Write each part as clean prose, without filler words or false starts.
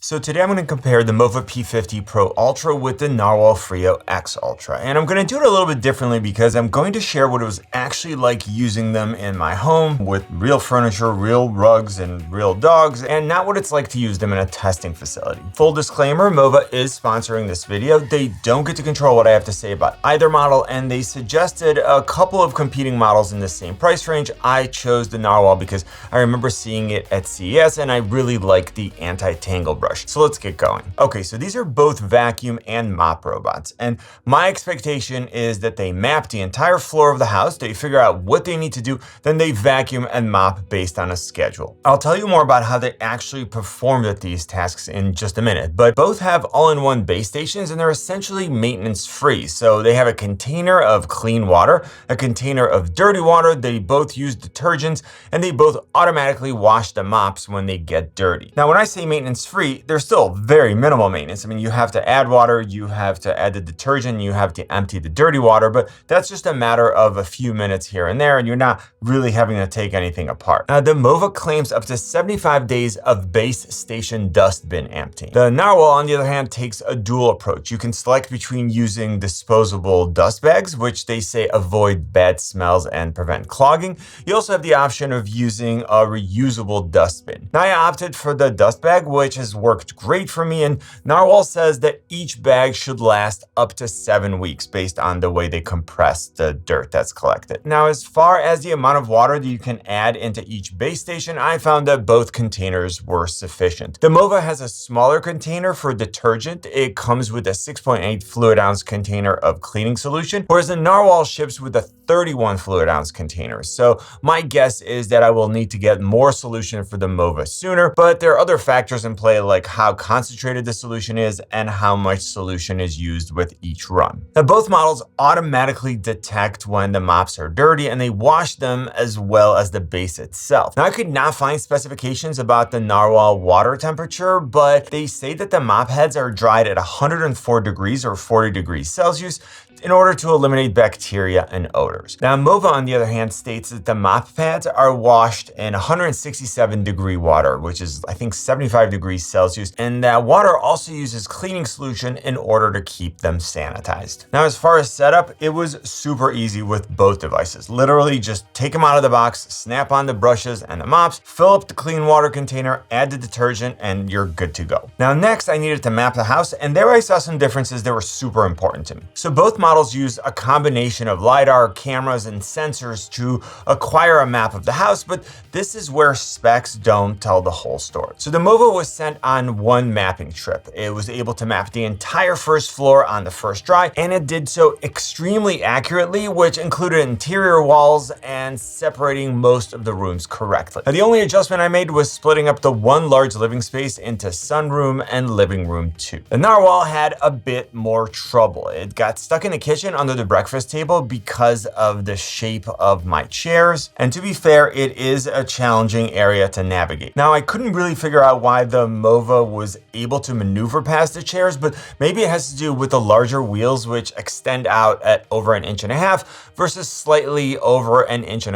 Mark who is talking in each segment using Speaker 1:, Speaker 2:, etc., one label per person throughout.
Speaker 1: So today I'm going to compare the MOVA P50 Pro Ultra with the Narwal Freo X Ultra. And I'm going to do it a little bit differently because I'm going to share what it was actually like using them in my home with real furniture, real rugs, and real dogs, and not what it's like to use them in a testing facility. Full disclaimer, MOVA is sponsoring this video. They don't get to control what I have to say about either model, and they suggested a couple of competing models in the same price range. I chose the Narwal because I remember seeing it at CES and I really like the anti-tangle brush. So let's get going. Okay, so these are both vacuum and mop robots, and my expectation is that they map the entire floor of the house, they figure out what they need to do, then they vacuum and mop based on a schedule. I'll tell you more about how they actually performed at these tasks in just a minute, but both have all-in-one base stations and they're essentially maintenance-free. So they have a container of clean water, a container of dirty water, they both use detergents, and they both automatically wash the mops when they get dirty. Now, when I say maintenance-free, there's still very minimal maintenance. I mean, you have to add water, you have to add the detergent, you have to empty the dirty water, but that's just a matter of a few minutes here and there, and you're not really having to take anything apart. Now, the MOVA claims up to 75 days of base station dust bin emptying. The Narwal, on the other hand, takes a dual approach. You can select between using disposable dust bags, which they say avoid bad smells and prevent clogging. You also have the option of using a reusable dustbin. Now, I opted for the dust bag, which has worked great for me, and Narwal says that each bag should last up to 7 weeks based on the way they compress the dirt that's collected. Now, as far as the amount of water that you can add into each base station, I found that both containers were sufficient. The MOVA has a smaller container for detergent. It comes with a 6.8 fluid ounce container of cleaning solution, whereas the Narwal ships with a 31 fluid ounce container. So my guess is that I will need to get more solution for the MOVA sooner, but there are other factors in play like how concentrated the solution is and how much solution is used with each run. Now, both models automatically detect when the mops are dirty and they wash them as well as the base itself. Now, I could not find specifications about the Narwal water temperature, but they say that the mop heads are dried at 104 degrees or 40 degrees Celsius in order to eliminate bacteria and odors. Now, MOVA, on the other hand, states that the mop pads are washed in 167 degree water, which is, I think, 75 degrees Celsius, and that water also uses cleaning solution in order to keep them sanitized. Now, as far as setup, it was super easy with both devices. Literally just take them out of the box, snap on the brushes and the mops, fill up the clean water container, add the detergent, and you're good to go. Now, next, I needed to map the house, and there I saw some differences that were super important to me. So both models use a combination of LiDAR, cameras, and sensors to acquire a map of the house, but this is where specs don't tell the whole story. So the MOVA was sent on one mapping trip. It was able to map the entire first floor on the first try, and it did so extremely accurately, which included interior walls and separating most of the rooms correctly. Now, the only adjustment I made was splitting up the one large living space into sunroom and living room 2. The Narwal had a bit more trouble. It got stuck in the kitchen under the breakfast table because of the shape of my chairs, and to be fair, it is a challenging area to navigate. Now, I couldn't really figure out why the MOVA was able to maneuver past the chairs, but maybe it has to do with the larger wheels, which extend out at over 1.5 inches versus slightly over 1.25 inches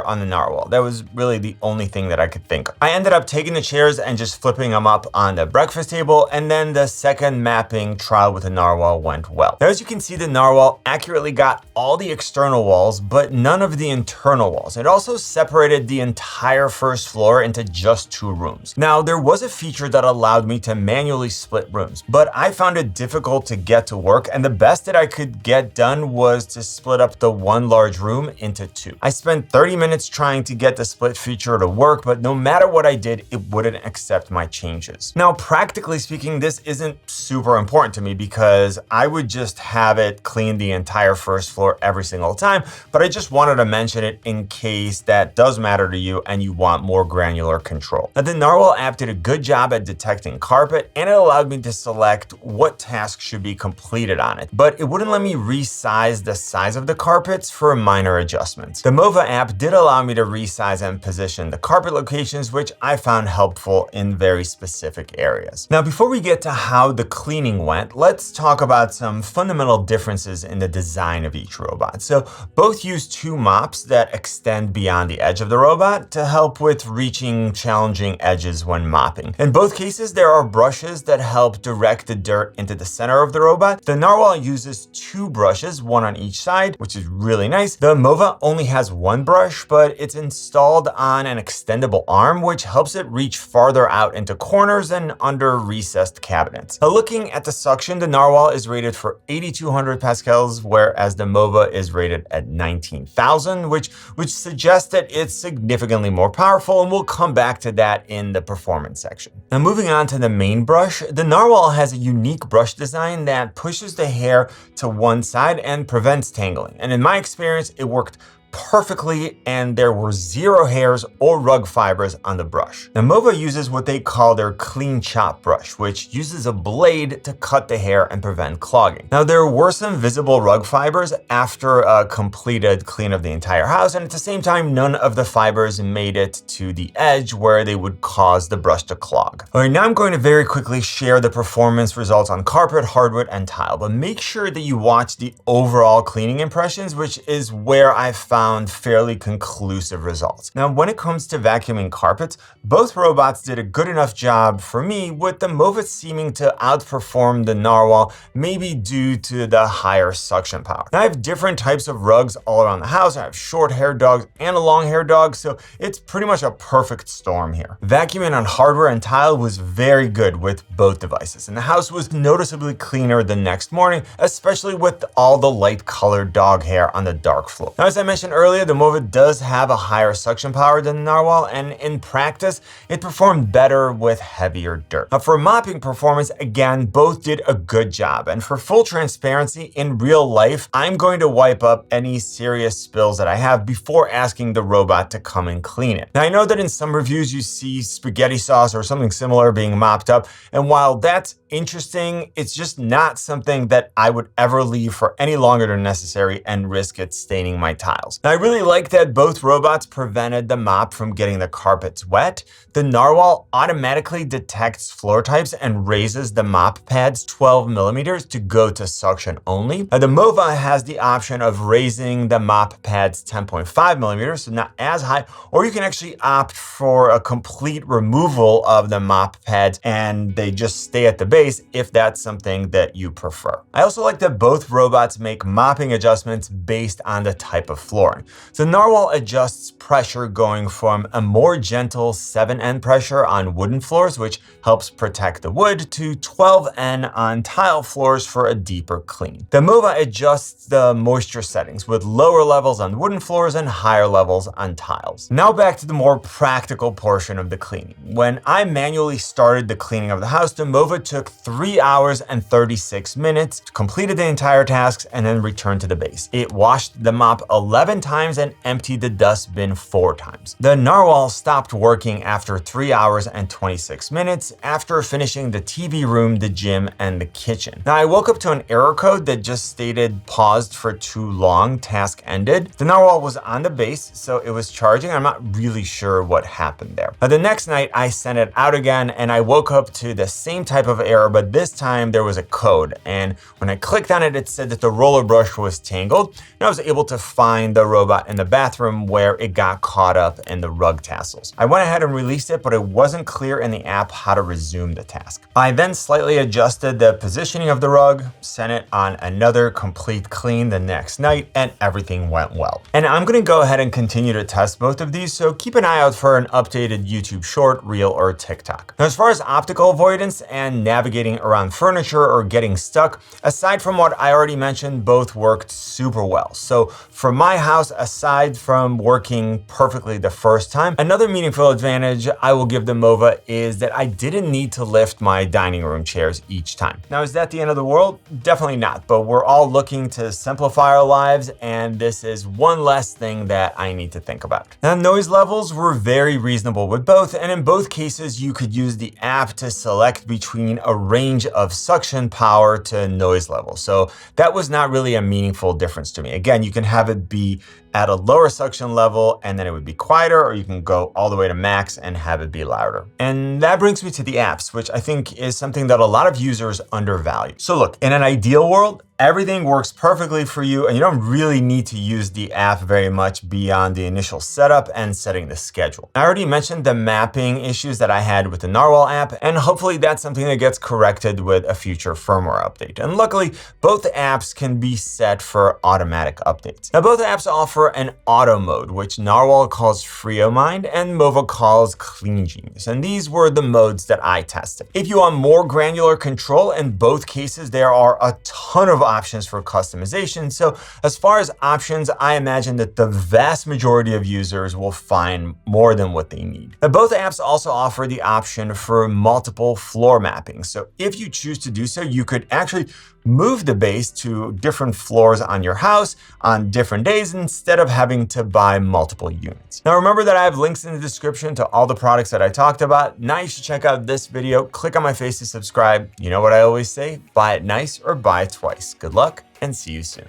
Speaker 1: on the Narwal. That was really the only thing that I could think of. I ended up taking the chairs and just flipping them up on the breakfast table, and then the second mapping trial with the Narwal went well. Now, as you can see, the Narwal accurately got all the external walls, but none of the internal walls. It also separated the entire first floor into just 2 rooms. Now, there was a feature that allowed me to manually split rooms, but I found it difficult to get to work, and the best that I could get done was to split up the one large room into 2. I spent 30 minutes trying to get the split feature to work, but no matter what I did, it wouldn't accept my changes. Now, practically speaking, this isn't super important to me because I would just have it clean the entire first floor every single time, but I just wanted to mention it in case that does matter to you and you want more granular control. Now, the Narwal app did a good job at detecting carpet, and it allowed me to select what tasks should be completed on it, but it wouldn't let me resize the size of the carpets for minor adjustments. The MOVA app did allow me to resize and position the carpet locations, which I found helpful in very specific areas. Now, before we get to how the cleaning went, let's talk about some fundamental differences in the design of each robot. So both use 2 mops that extend beyond the edge of the robot to help with reaching challenging edges when mopping. In both cases, cases, there are brushes that help direct the dirt into the center of the robot. The Narwal uses 2 brushes, one on each side, which is really nice. The MOVA only has 1 brush, but it's installed on an extendable arm, which helps it reach farther out into corners and under recessed cabinets. Now, looking at the suction, the Narwal is rated for 8,200 pascals, whereas the MOVA is rated at 19,000, which suggests that it's significantly more powerful, and we'll come back to that in the performance section. Now, moving on to the main brush, the Narwal has a unique brush design that pushes the hair to one side and prevents tangling. And in my experience, it worked perfectly, and there were 0 hairs or rug fibers on the brush. Now, MOVA uses what they call their clean chop brush, which uses a blade to cut the hair and prevent clogging. Now, there were some visible rug fibers after a completed clean of the entire house, and at the same time, none of the fibers made it to the edge where they would cause the brush to clog. All right, now I'm going to very quickly share the performance results on carpet, hardwood, and tile, but make sure that you watch the overall cleaning impressions, which is where I found fairly conclusive results. Now, when it comes to vacuuming carpets, both robots did a good enough job for me, with the MOVA seeming to outperform the Narwal, maybe due to the higher suction power. Now, I have different types of rugs all around the house. I have short-haired dogs and a long-haired dog, so it's pretty much a perfect storm here. Vacuuming on hardware and tile was very good with both devices, and the house was noticeably cleaner the next morning, especially with all the light-colored dog hair on the dark floor. Now, as I mentioned earlier, the MOVA does have a higher suction power than the Narwal, and in practice, it performed better with heavier dirt. Now, for mopping performance, again, both did a good job. And for full transparency, in real life, I'm going to wipe up any serious spills that I have before asking the robot to come and clean it. Now, I know that in some reviews, you see spaghetti sauce or something similar being mopped up, and while that's interesting, it's just not something that I would ever leave for any longer than necessary and risk it staining my tiles. Now, I really like that both robots prevented the mop from getting the carpets wet. The Narwal automatically detects floor types and raises the mop pads 12 millimeters to go to suction only. Now, the MOVA has the option of raising the mop pads 10.5 millimeters, so not as high, or you can actually opt for a complete removal of the mop pads and they just stay at the base if that's something that you prefer. I also like that both robots make mopping adjustments based on the type of flooring. The Narwal adjusts pressure going from a more gentle 7N pressure on wooden floors, which helps protect the wood, to 12N on tile floors for a deeper clean. The MOVA adjusts the moisture settings with lower levels on wooden floors and higher levels on tiles. Now back to the more practical portion of the cleaning. When I manually started the cleaning of the house, the MOVA took 3 hours and 36 minutes, completed the entire tasks, and then returned to the base. It washed the mop 11 times and emptied the dustbin 4 times. The Narwal stopped working after 3 hours and 26 minutes after finishing the TV room, the gym, and the kitchen. Now, I woke up to an error code that just stated paused for too long, task ended. The Narwal was on the base, so it was charging. I'm not really sure what happened there. Now, the next night, I sent it out again, and I woke up to the same type of error, but this time there was a code. And when I clicked on it, it said that the roller brush was tangled, and I was able to find the robot in the bathroom where it got caught up in the rug tassels. I went ahead and released it, but it wasn't clear in the app how to resume the task. I then slightly adjusted the positioning of the rug, sent it on another complete clean the next night, and everything went well. And I'm gonna go ahead and continue to test both of these, so keep an eye out for an updated YouTube short, reel, or TikTok. Now, as far as optical avoidance and navigating around furniture or getting stuck, aside from what I already mentioned, both worked super well. So for my house, aside from working perfectly the first time, another meaningful advantage I will give the MOVA is that I didn't need to lift my dining room chairs each time. Now, is that the end of the world? Definitely not, but we're all looking to simplify our lives, and this is one less thing that I need to think about. Now, noise levels were very reasonable with both, and in both cases, you could use the app to select between a range of suction power to noise level. So that was not really a meaningful difference to me. Again, you can have it be at a lower suction level and then it would be quieter, or you can go all the way to max and have it be louder. And that brings me to the apps, which I think is something that a lot of users undervalue. So look, in an ideal world, everything works perfectly for you, and you don't really need to use the app very much beyond the initial setup and setting the schedule. I already mentioned the mapping issues that I had with the Narwal app, and hopefully that's something that gets corrected with a future firmware update. And luckily, both apps can be set for automatic updates. Now, both apps offer an auto mode, which Narwal calls Freo Mind and MOVA calls Clean Genius. And these were the modes that I tested. If you want more granular control, in both cases, there are a ton of options for customization. So as far as options, I imagine that the vast majority of users will find more than what they need. Now, both apps also offer the option for multiple floor mapping. So if you choose to do so, you could actually move the base to different floors on your house on different days instead of having to buy multiple units. Now, remember that I have links in the description to all the products that I talked about. Now you should check out this video, click on my face to subscribe. You know what I always say, buy it nice or buy it twice. Good luck and see you soon.